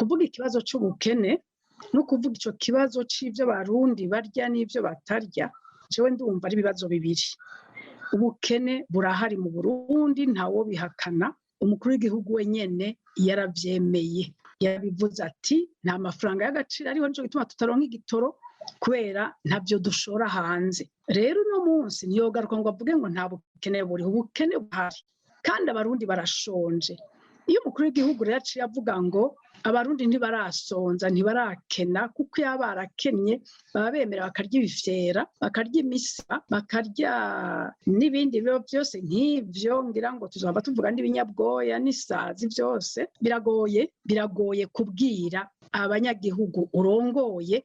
kuvuga ikibazo c'ubukene no kuvuga ico kibazo c'ivyo abarundi barya n'ivyo batarya, jewe ndumva ari ibibazo bibiri. Ubukene burahari mu Burundi ntawobihakana, umukuru w'igihugu wenyene yaravyemeye, yarabivuze ati nta mafaranga y'agaciro ariho nico gituma tutaronka igitoro kubera ntavyo dushora hanze. Rero uno munsi ntiyogaruka ngo avuge ngo nta bukene buriho, ubukene buhari kandi abarundi barashonje. Iyo umukuru w'igihugu rero aciye avuga ngo abarundi ntibarasonza ntibarakena, kuko iyo barakenye baba bemera bakarya ibifyera, bakarya imisa, bakarya n'ibindi bibo byose nk'ivyo, ngira ngo tuzohava tuvuga n'ibinyabwoya n'isazi byose. Biragoye kubwira abanyagihugu urongoye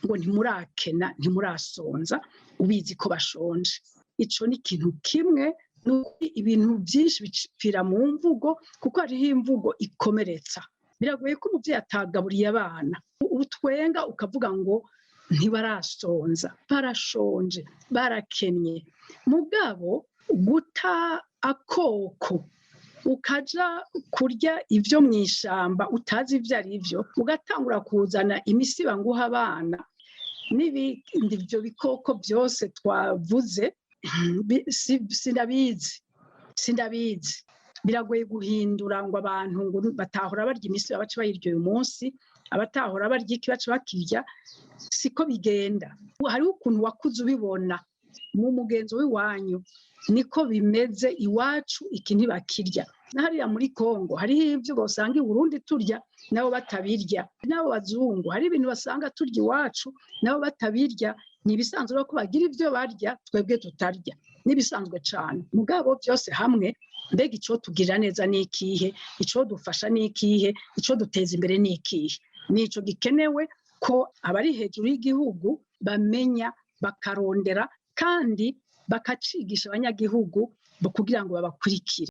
ngo ntimurakena ntimurasonza ubizi ko bashonje. Ico ni ikintu kimwe. Nuko ibintu byinshi bipfira mu mvugo, kuko hariho imvugo ikomeretsa. Biragoye ko umuvyeyi atagaburiye abana utwenga ukavuga ngo ntibarasonza, barashonje, barakenye. Mugabo guta akoko ukaja kurya ivyo mw'ishamba utazi ivyo ari vyo, ugatangura kuzana imisiba nguha abana n'ibindi ivyo bikoko byose twavuze, sindabizi. Biragoye guhindura ngo abantu ngo batahora barya imisi bace bayirya uyu munsi, abatahora barya iki bace bakirya, siko bigenda. Hariho ukuntu wakuze ubibona mu mugenzo w'iwanyu, niko bimeze iwacu iki ntibakirya. Hariya muri Kongo hariho ivyo bosanga i Burundi turya nabo batabirya, nabo bazungu hari ibintu basanga turya iwacu nabo batabirya. Ni ibisanzwe ko bagira ivyo barya twebwe tutarya, nibisanzwe cane. Mugabo byose hamwe, mbega ico tugirira neza n'ikihe, ico dufasha n'ikihe, ico duteza imbere n'ikihe? Nico gikenewe ko abari hejuru y'igihugu bamenya, bakarondera kandi bakacigisha abanyagihugu kugira ngo babakurikire.